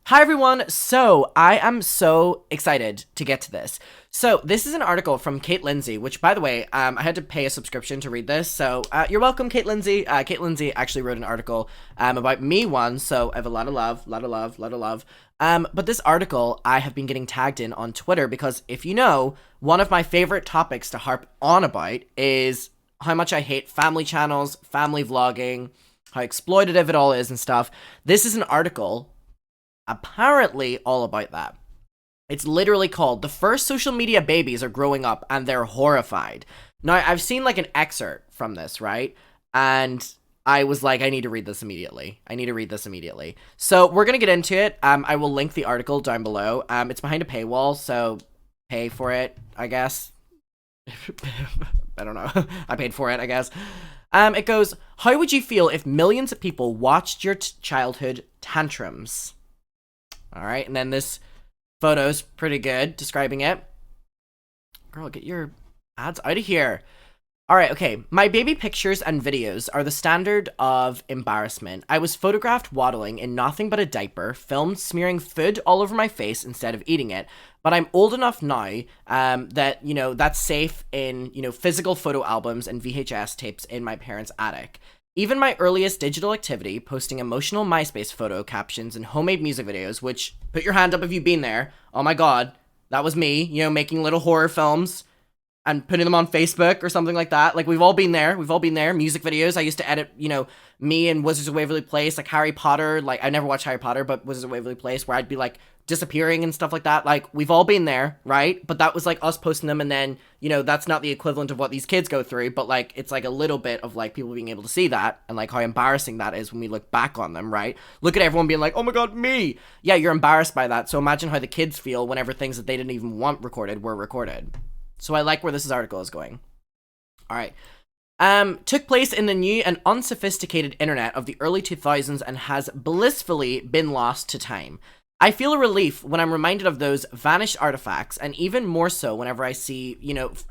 Hi everyone! So, I am so excited to get to this. So, this is an article from Kate Lindsay, which, by the way, I had to pay a subscription to read this, so you're welcome, Kate Lindsay. Kate Lindsay actually wrote an article about me once, so I have a lot of love, lot of love, lot of love. But this article I have been getting tagged in on Twitter because, if you know, one of my favorite topics to harp on about is how much I hate family channels, family vlogging, how exploitative it all is and stuff. This is an article apparently all about that. It's literally called "The First Social Media Babies Are Growing Up and They're Horrified." Now, I've seen like an excerpt from this, right? And I was like, I need to read this immediately. I need to read this immediately. So we're gonna get into it. I will link the article down below. It's behind a paywall, so pay for it, I guess. I don't know. I paid for it, I guess. It goes, "How would you feel if millions of people watched your childhood tantrums?" All right, and then this photo's pretty good describing it. Girl, get your ads out of here. All right, okay. "My baby pictures and videos are the standard of embarrassment. I was photographed waddling in nothing but a diaper, filmed smearing food all over my face instead of eating it. But I'm old enough now that, that's safe in, physical photo albums and VHS tapes in my parents' attic. Even my earliest digital activity, posting emotional MySpace photo captions and homemade music videos, which, put your hand up if you've been there. Oh my god, that was me, making little horror films and putting them on Facebook or something like that. Like, we've all been there. We've all been there. Music videos. I used to edit, me and Wizards of Waverly Place, like Harry Potter. Like, I never watched Harry Potter, but Wizards of Waverly Place, where I'd be, like, disappearing and stuff like that. Like, we've all been there, right? But that was, like, us posting them, and then, that's not the equivalent of what these kids go through, but, like, it's, like, a little bit of, like, people being able to see that, and, like, how embarrassing that is when we look back on them, right? Look at everyone being like, oh my god, me! Yeah, you're embarrassed by that, so imagine how the kids feel whenever things that they didn't even want recorded were recorded. So I like where this article is going. All right. Took place in the new and unsophisticated internet of the early 2000s and has blissfully been lost to time. I feel a relief when I'm reminded of those vanished artifacts, and even more so whenever I see,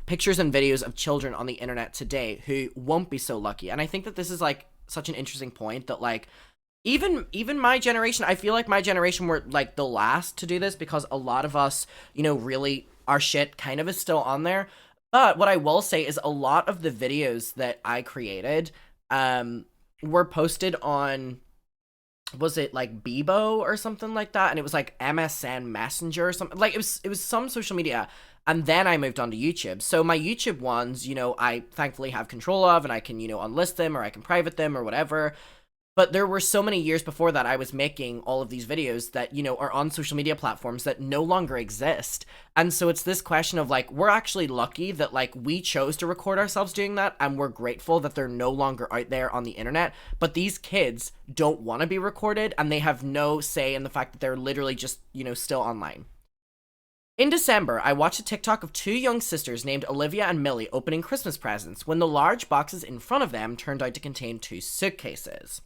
pictures and videos of children on the internet today who won't be so lucky. And I think that this is, like, such an interesting point that, like, even my generation, I feel like my generation were, like, the last to do this because a lot of us, really, our shit kind of is still on there. But what I will say is a lot of the videos that I created were posted on, was it like Bebo or something like that? And it was like MSN Messenger or something. Like, it was some social media. And then I moved on to YouTube. So my YouTube ones, I thankfully have control of, and I can, unlist them, or I can private them or whatever. But there were so many years before that I was making all of these videos that, are on social media platforms that no longer exist. And so it's this question of, like, we're actually lucky that, like, we chose to record ourselves doing that, and we're grateful that they're no longer out there on the internet. But these kids don't want to be recorded, and they have no say in the fact that they're literally just, still online. "In December, I watched a TikTok of two young sisters named Olivia and Millie opening Christmas presents when the large boxes in front of them turned out to contain two suitcases.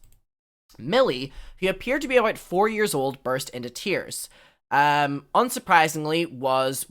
Millie, who appeared to be about 4 years old, burst into tears. Unsurprisingly, was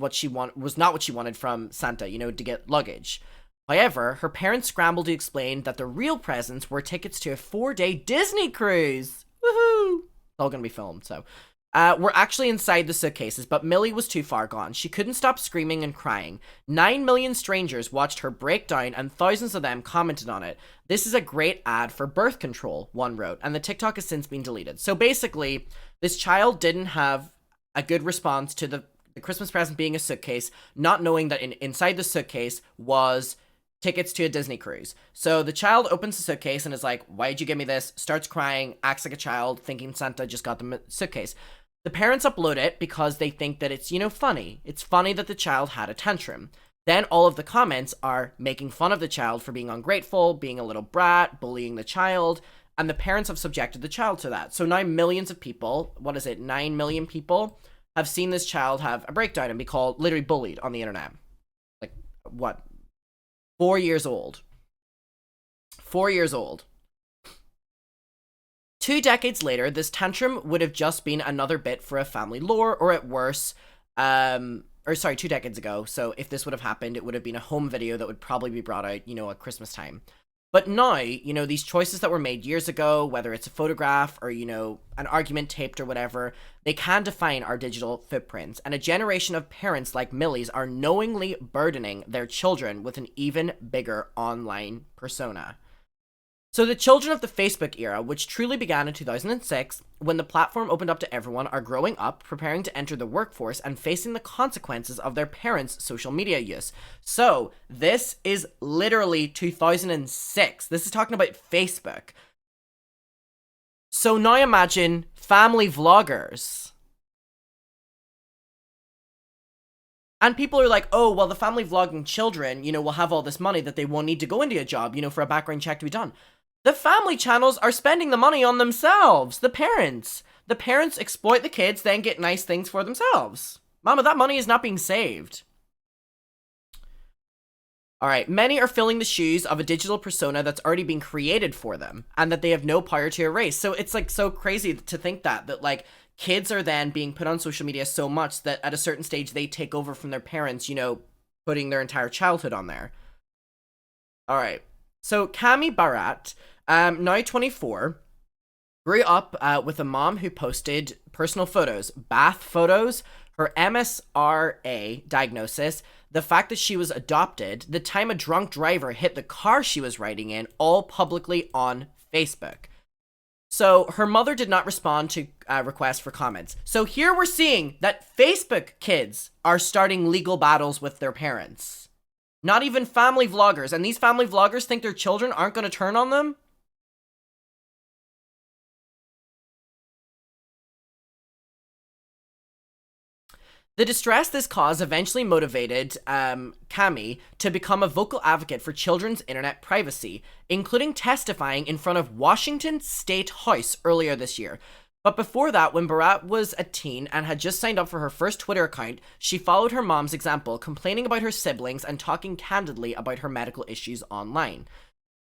not what she wanted from Santa, to get luggage. However, her parents scrambled to explain that the real presents were tickets to a 4-day Disney cruise. Woohoo! It's all gonna be filmed, so. Were actually inside the suitcases, but Millie was too far gone. She couldn't stop screaming and crying. 9 million strangers watched her break down, and thousands of them commented on it. This is a great ad for birth control," one wrote, and the TikTok has since been deleted. So basically, this child didn't have a good response to the Christmas present being a suitcase, not knowing that inside the suitcase was tickets to a Disney cruise. So the child opens the suitcase and is like, "Why'd you give me this?" Starts crying, acts like a child, thinking Santa just got the suitcase. The parents upload it because they think that it's, funny. It's funny that the child had a tantrum. Then all of the comments are making fun of the child for being ungrateful, being a little brat, bullying the child, and the parents have subjected the child to that. So now millions of people, 9 million people, have seen this child have a breakdown and be called, literally bullied on the internet. Like, what? 4 years old. 4 years old. 2 decades later, this tantrum would have just been another bit for a family lore, or at worst, 2 decades ago. So if this would have happened, it would have been a home video that would probably be brought out, at Christmas time. But now, these choices that were made years ago, whether it's a photograph or, an argument taped or whatever, they can define our digital footprints. And a generation of parents like Millie's are knowingly burdening their children with an even bigger online persona. So the children of the Facebook era, which truly began in 2006, when the platform opened up to everyone, are growing up, preparing to enter the workforce, and facing the consequences of their parents' social media use. So this is literally 2006. This is talking about Facebook. So now imagine family vloggers. And people are like, oh, well, the family vlogging children, will have all this money that they won't need to go into a job, for a background check to be done. The family channels are spending the money on themselves, the parents. The parents exploit the kids, then get nice things for themselves. Mama, that money is not being saved. Alright, many are filling the shoes of a digital persona that's already been created for them, and that they have no power to erase. So it's like so crazy to think that like kids are then being put on social media so much that at a certain stage they take over from their parents, putting their entire childhood on there. Alright, so Cami Barat, now 24, grew up with a mom who posted personal photos, bath photos, her MSRA diagnosis, the fact that she was adopted, the time a drunk driver hit the car she was riding in, all publicly on Facebook. So her mother did not respond to requests for comments. So here we're seeing that Facebook kids are starting legal battles with their parents. Not even family vloggers. And these family vloggers think their children aren't going to turn on them? The distress this caused eventually motivated Cami to become a vocal advocate for children's internet privacy, including testifying in front of Washington State House earlier this year. But before that, when Barat was a teen and had just signed up for her first Twitter account, she followed her mom's example, complaining about her siblings and talking candidly about her medical issues online.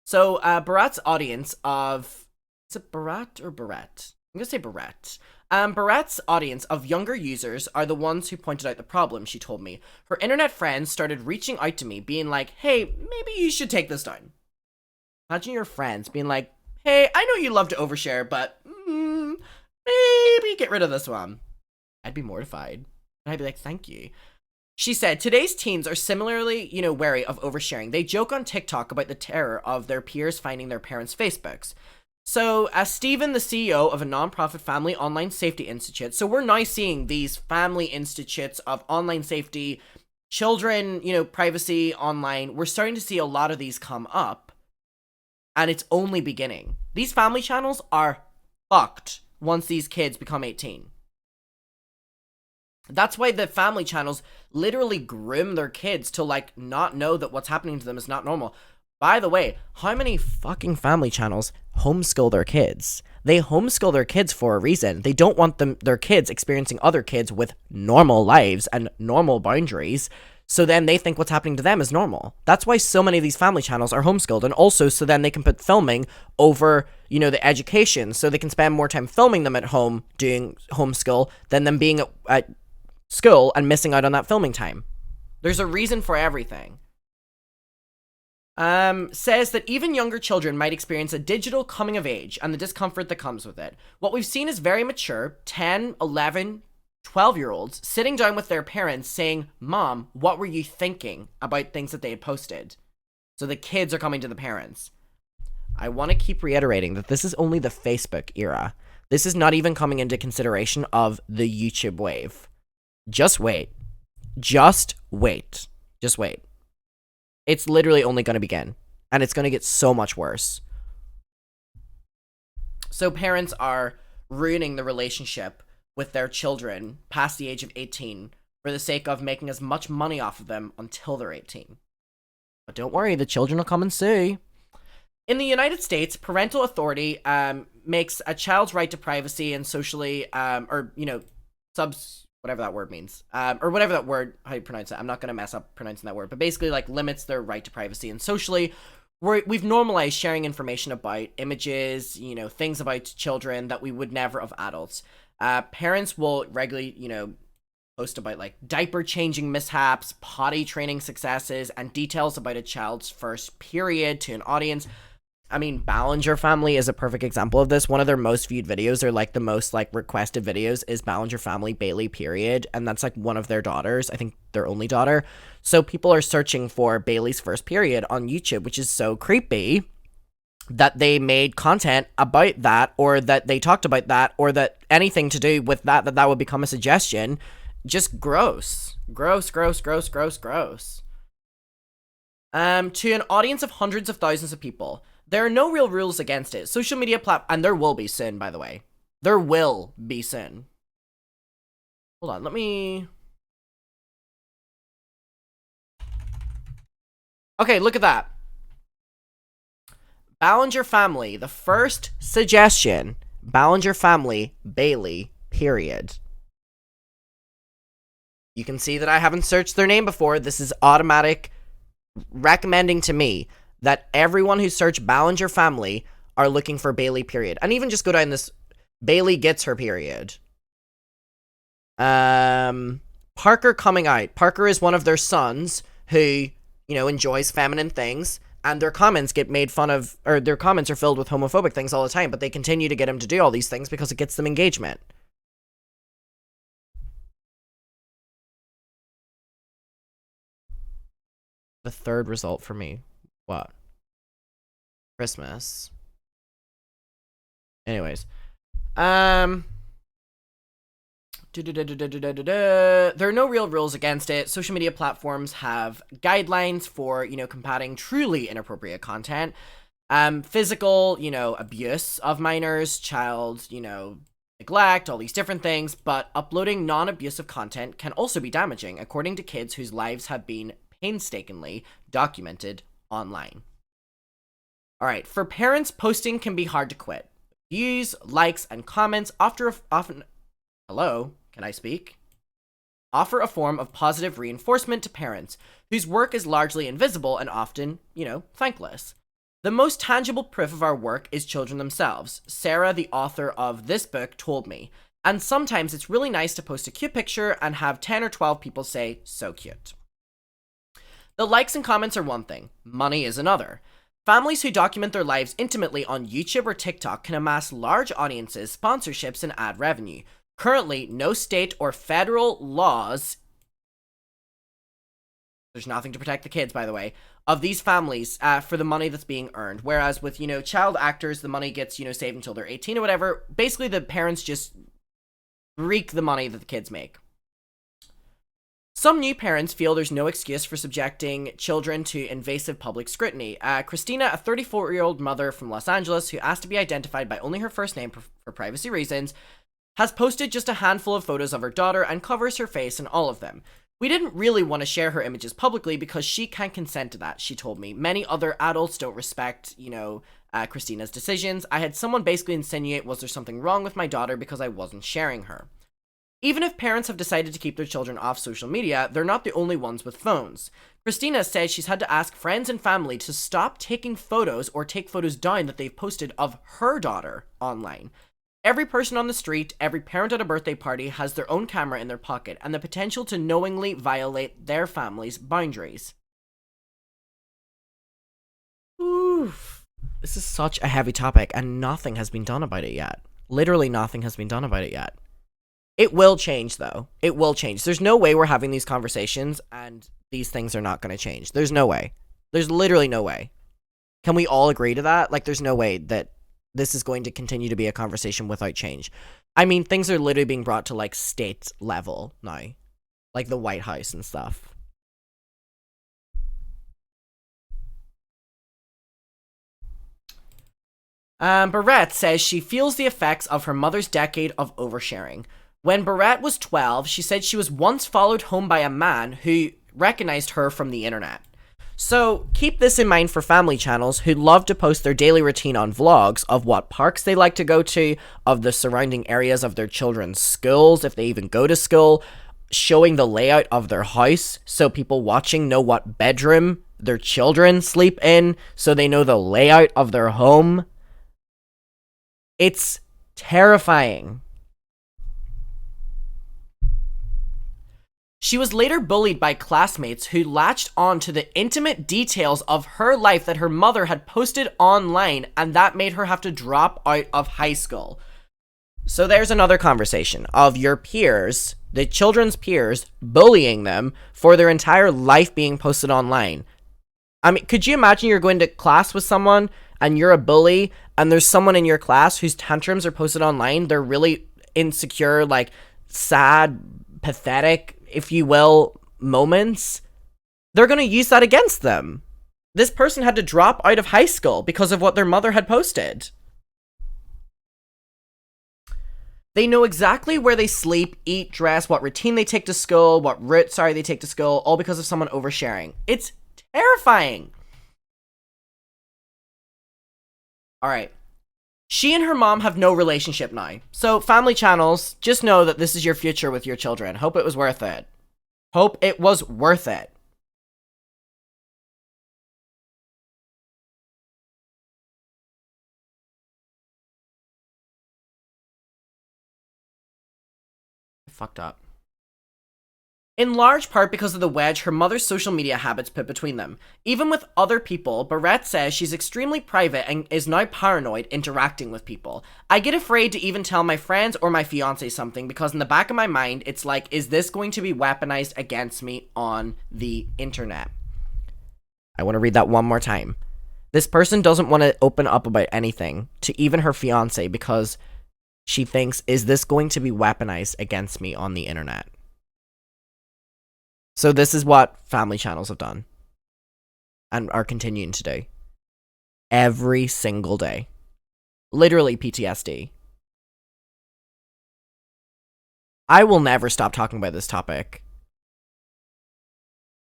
So Barat's audience of... Is it Barat or Barrett? I'm going to say Barrett. Barat's audience of younger users are the ones who pointed out the problem, she told me. Her internet friends started reaching out to me, being like, hey, maybe you should take this down. Imagine your friends being like, hey, I know you love to overshare, but maybe get rid of this one. I'd be mortified. And I'd be like, thank you. She said, today's teens are similarly, wary of oversharing. They joke on TikTok about the terror of their peers finding their parents' Facebooks. So, as Stephen, the CEO of a nonprofit family online safety institute, so we're now seeing these family institutes of online safety, children, privacy online. We're starting to see a lot of these come up, and it's only beginning. These family channels are fucked once these kids become 18. That's why the family channels literally groom their kids to, not know that what's happening to them is not normal. By the way, how many fucking family channels homeschool their kids? They homeschool their kids for a reason. They don't want their kids experiencing other kids with normal lives and normal boundaries, so then they think what's happening to them is normal. That's why so many of these family channels are homeschooled, and also so then they can put filming over, the education, so they can spend more time filming them at home doing homeschool than them being at school and missing out on that filming time. There's a reason for everything. Says that even younger children might experience a digital coming of age and the discomfort that comes with it. What we've seen is very mature, 10, 11, 12-year-olds sitting down with their parents saying, Mom, what were you thinking about things that they had posted? So the kids are coming to the parents. I want to keep reiterating that this is only the Facebook era. This is not even coming into consideration of the YouTube wave. Just wait. Just wait. Just wait. It's literally only going to begin, and it's going to get so much worse. So parents are ruining the relationship with their children past the age of 18 for the sake of making as much money off of them until they're 18. But don't worry, the children will come and see. In the United States, parental authority makes a child's right to privacy and socially, whatever that word means, or whatever that word, how you pronounce it. I'm not going to mess up pronouncing that word, but basically limits their right to privacy. And socially, we've normalized sharing information about images, things about children that we would never of adults. Parents will regularly, post about diaper changing mishaps, potty training successes, and details about a child's first period to an audience. I mean, Ballinger Family is a perfect example of this. One of their most viewed videos, or like the most like requested videos, is Ballinger Family Bailey period, and that's like one of their daughters. I think their only daughter. So people are searching for Bailey's first period on YouTube, which is so creepy that they made content about that, or that they talked about that, or that anything to do with that would become a suggestion. Just gross. Gross, gross, gross, gross, gross. To an audience of hundreds of thousands of people. There are no real rules against it. Social media and there will be soon, by the way. There will be soon. Hold on, let me... Okay, look at that. Ballinger Family, the first suggestion. Ballinger Family, Bailey, period. You can see that I haven't searched their name before. This is automatic recommending to me that everyone who searched Ballinger Family are looking for Bailey period. And even just go down this, Bailey gets her period. Parker coming out. Parker is one of their sons who, you know, enjoys feminine things, and their comments get made fun of, or their comments are filled with homophobic things all the time, but they continue to get him to do all these things because it gets them engagement. The third result for me. What? Christmas. Anyways. There are no real rules against it. Social media platforms have guidelines for, you know, combating truly inappropriate content. Physical, you know, abuse of minors, child, you know, neglect, all these different things. But uploading non-abusive content can also be damaging, according to kids whose lives have been painstakingly documented online. All right, for parents, posting can be hard to quit. Views, likes, and comments often hello, can I speak? Offer a form of positive reinforcement to parents whose work is largely invisible and often, you know, thankless. The most tangible proof of our work is children themselves. Sarah, the author of this book, told me. And sometimes it's really nice to post a cute picture and have 10 or 12 people say, so cute. The likes and comments are one thing, money is another. Families who document their lives intimately on YouTube or TikTok can amass large audiences, sponsorships, and ad revenue. Currently, no state or federal laws, there's nothing to protect the kids, by the way, of these families for the money that's being earned. Whereas with, you know, child actors, the money gets, you know, saved until they're 18 or whatever. Basically, the parents just reek the money that the kids make. Some new parents feel there's no excuse for subjecting children to invasive public scrutiny. Christina, a 34-year-old mother from Los Angeles who asked to be identified by only her first name for privacy reasons, has posted just a handful of photos of her daughter and covers her face in all of them. We didn't really want to share her images publicly because she can't consent to that, she told me. Many other adults don't respect, you know, Christina's decisions. I had someone basically insinuate, was there something wrong with my daughter because I wasn't sharing her? Even if parents have decided to keep their children off social media, they're not the only ones with phones. Christina says she's had to ask friends and family to stop taking photos or take photos down that they've posted of her daughter online. Every person on the street, every parent at a birthday party has their own camera in their pocket and the potential to knowingly violate their family's boundaries. Oof. This is such a heavy topic and nothing has been done about it yet. Literally nothing has been done about it yet. It will change, though. It will change. There's no way we're having these conversations and these things are not going to change. There's no way. There's literally no way. Can we all agree to that? Like, there's no way that this is going to continue to be a conversation without change. I mean, things are literally being brought to, like, state level now. Like the White House and stuff. Barrett says she feels the effects of her mother's decade of oversharing. When Barrett was 12, she said she was once followed home by a man who recognized her from the internet. So keep this in mind for family channels who love to post their daily routine on vlogs of what parks they like to go to, of the surrounding areas of their children's schools, if they even go to school, showing the layout of their house so people watching know what bedroom their children sleep in, so they know the layout of their home. It's terrifying. She was later bullied by classmates who latched on to the intimate details of her life that her mother had posted online, and that made her have to drop out of high school. So there's another conversation of your peers, the children's peers, bullying them for their entire life being posted online. I mean, could you imagine you're going to class with someone and you're a bully and there's someone in your class whose tantrums are posted online? They're really insecure, like sad, pathetic, if you will, moments. They're going to use that against them. This person had to drop out of high school because of what their mother had posted. They know exactly where they sleep, eat, dress, what routine they take to school, what route, they take to school, all because of someone oversharing. It's terrifying. Alright. She and her mom have no relationship now. So, family channels, just know that this is your future with your children. Hope it was worth it. Hope it was worth it. I fucked up. In large part because of the wedge her mother's social media habits put between them. Even with other people, Barrett says she's extremely private and is now paranoid interacting with people. I get afraid to even tell my friends or my fiance something because in the back of my mind, it's like, is this going to be weaponized against me on the internet? I want to read that one more time. This person doesn't want to open up about anything to even her fiance because she thinks, is this going to be weaponized against me on the internet? So this is what family channels have done and are continuing to do every single day. Literally PTSD. I will never stop talking about this topic.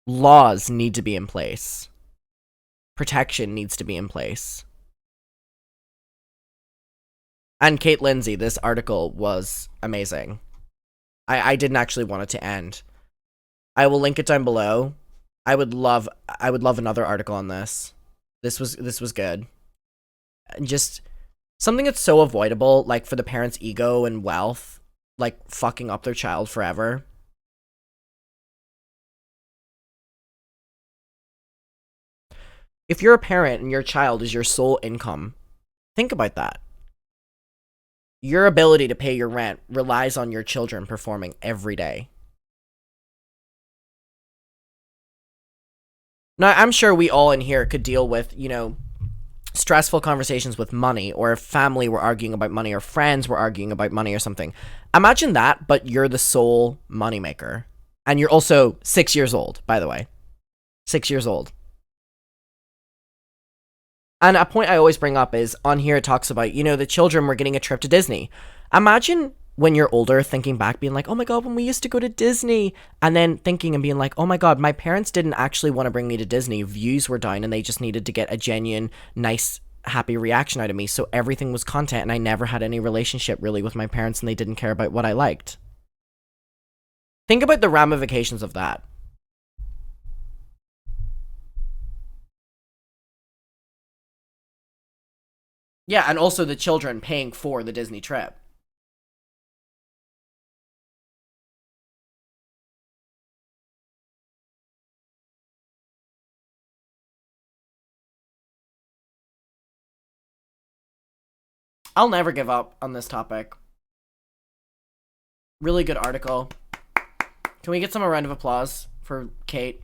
Laws need to be in place. Protection needs to be in place. And Kate Lindsay, this article was amazing. I didn't actually want it to end. I will link it down below. I would love another article on this. This was good. And just something that's so avoidable, like for the parents' ego and wealth, like fucking up their child forever. If you're a parent and your child is your sole income, think about that. Your ability to pay your rent relies on your children performing every day. Now, I'm sure we all in here could deal with, stressful conversations with money, or if family were arguing about money, or friends were arguing about money or something. Imagine that, but you're the sole moneymaker. And you're also 6 years old, by the way. 6 years old. And a point I always bring up is, on here it talks about, the children were getting a trip to Disney. Imagine when you're older, thinking back, being like, oh my god, when we used to go to Disney, and then thinking and being like, oh my god, my parents didn't actually want to bring me to Disney. Views were down, and they just needed to get a genuine, nice, happy reaction out of me, so everything was content, and I never had any relationship, really, with my parents, and they didn't care about what I liked. Think about the ramifications of that. Yeah, and also the children paying for the Disney trip. I'll never give up on this topic. Really good article. Can we get some round of applause for Kate?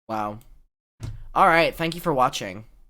Wow. Alright, thank you for watching.